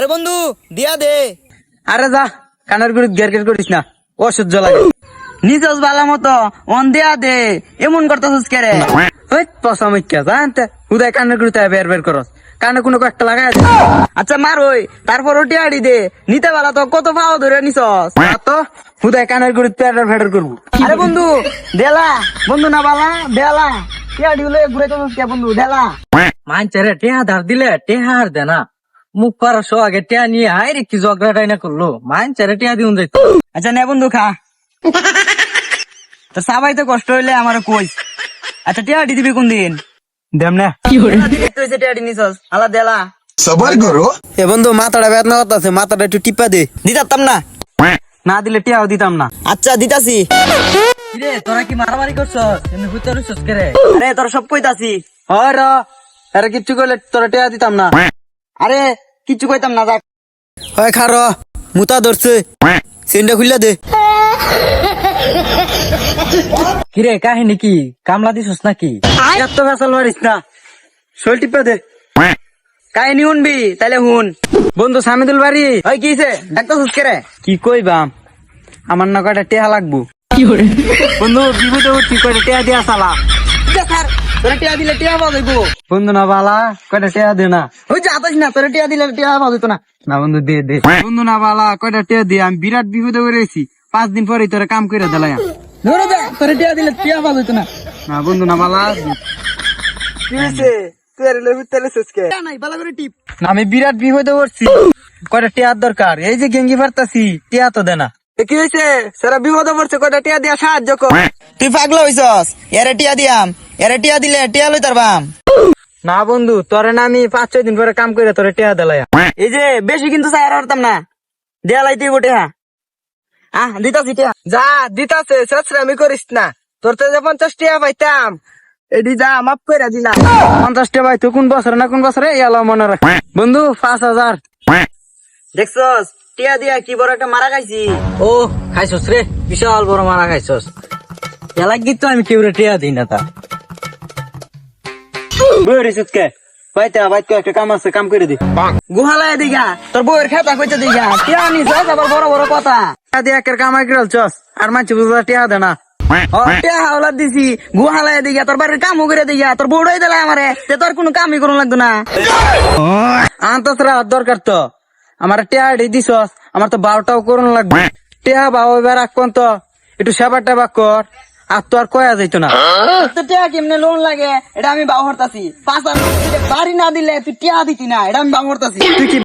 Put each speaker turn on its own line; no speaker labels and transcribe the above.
আরে বন্ধু দিয়া দে।
আরে যা কানের গুড়ি গেরগের করিস না, অসহ্য লাগে। নিজস বালা মতো অন দেয়া দে, এমন করতেছিস কে রে? ওই পসা মিক্কা জানতে হুদাই কানের গুড়িতে বের বের করস, কানে কোনো একটা লাগাই দে। আচ্ছা মার ওই, তারপর ওটি আড়ি দে। নিতে বেলা তো কত পাওয়া ধরে নিছস তো হুদাই কানের গুড়িতে ফেডার ফেডার করবো। আরে বন্ধু দেলা, বন্ধু না বালা দেলা, টিয়াড়ি হলে ঘুরে তো কে বন্ধু দেলা।
মানছে টেহা ধার দিলে টেহা আর দে না, মুখ পাড়া শো আগে টেহা নিয়ে হাই রে কি ঝগড়াটাই না করলো। মানছে টেহা দিউন যাইতো।
আচ্ছা নে বন্ধু খা, তো সবাই তো কষ্ট হইলে আমার কই। আচ্ছা টিয়াড়ি দিবি কোন দিন? দেম না কি হরে তুই টিয়াড়ি নিছস আলা দেলা।
সবার করো।
এ বন্ধু মাথাটা বেদনা করতেছে, মাথাটা একটু টিপা দে। দিতাম না,
না দিলে টিয়াও দিতাম না।
আচ্ছা দিতাছি।
রে তোরা কি মারামারি করছস? এমনি হুইতে রইছস কে রে?
আরে তোর সব কইতাছি। হয় র, আরে কিচ্ছু কইলে তোর টিয়া দিতাম না। আরে কিচ্ছু কইতাম না, যাক
হয় খার মুতা ধরছে, সেন্ডা খুললা দে।
কিরে কাহিনী কি? কামলা দিছস নাকি?
এত ফেসাল মারিস না, শোল টিপা দে। কাহিনী শুনবি তাইলে হুন। বন্ধু সামিদুল বাড়ি ওই কিছে ডাক্তার সুস্কেরে কি কইবাম, আমার না কয়টা টেহা লাগবো। বন্ধু বিপদে উঠছি, কয়টা টেহা দিয়া চালা। তোরা টেহা দিলে টেহা পাওয়া যাইবো। বন্ধু না বালা, কয়টা টেহা দে না। ওই যে আতাস না, তোরা টেহা দিলে টেহা পাওয়া যেত না। না বন্ধু দে দে। বন্ধু না বালা, কয়টা টেহা দে, আমি বিরাট বিপদে পড়েছি। 5 দিন পরে তোরা কাম করে দিলাই। ধরে যা, তোরা টেহা দিলে টেহা পাওয়া যেত না। না বন্ধু না বালা, কি হয়েছে? আমি বিরাট বিপদে পড়ছি, কয়টা টিয়ার দরকার। এই যে গেঙ্গি ফারতাছি, টিয়া তো দেনা।
কি হয়েছে? সারা বিপদে পড়ছে, কয়টা টিয়া দিয়া সাহায্য কর। তুই পাগলা হইছস? এরে টিয়া দিয়াম, এরে টিয়া দিলে টিয়া লই তারবাম।
না বন্ধু, তোরে না আমি 5-6 দিন পরে কাম করে তোরে টিয়া দিলাই।
এই যে বেশি কিন্তু চাই পারতাম না, দেয়ালাই তুই বটে। হ্যাঁ দিতাছি টিয়া। যা দিতাছে, আমি করিস না। তোর তো যে 50 টিয়া পাইতাম, এডি যা মাফ করে দিলাম।
50 টিয়া ভাই তুই কোন বছরে না কোন বছরে এলো মনে রাখ। বন্ধু 5000
দেখছস টিয়া দিয়া কি বড় একটা মারা খাইছি।
ও খাইছস রে, বিশাল বড় মারা খাইছস। এলাক তো আমি কেউ টেহা দিই না তা।
বইরিসকে বাইতে বাইতে একটা কাম আছে, কাম করে দি।
গুহালায় দিঘা তোর বউয়ের খেতা কইতে দিঘা টিয়া নিছস, আবার বড় বড় কথা।
টিয়া দিয়ে একের কামাই করে চস, আর মানছি বুঝা টিয়া দে না।
টিয়া হাওলা দিছি, গুহালায় দিঘা তোর বাড়ির কামও করে দিঘা, তোর বউড়াই দিলা আমারে, তে তোর কোনো কামই করুন লাগতো না।
আন্তসরা দরকার তো, আমার টিয়া দিছস, আমার তো 12টাও করুন লাগবে। টিয়া বাবা এবার রাখ তো একটু সেবা টেবা কর, আর তো আর কয়া যাইতো না।
তো টিয়া কেমনে লোন লাগে এটা আমি বাউ হরতাছি। 5 বাড়ি না দিলে তুই টিয়া দিতি না, এটা আমি বাউ হরতাছি।
তুই কি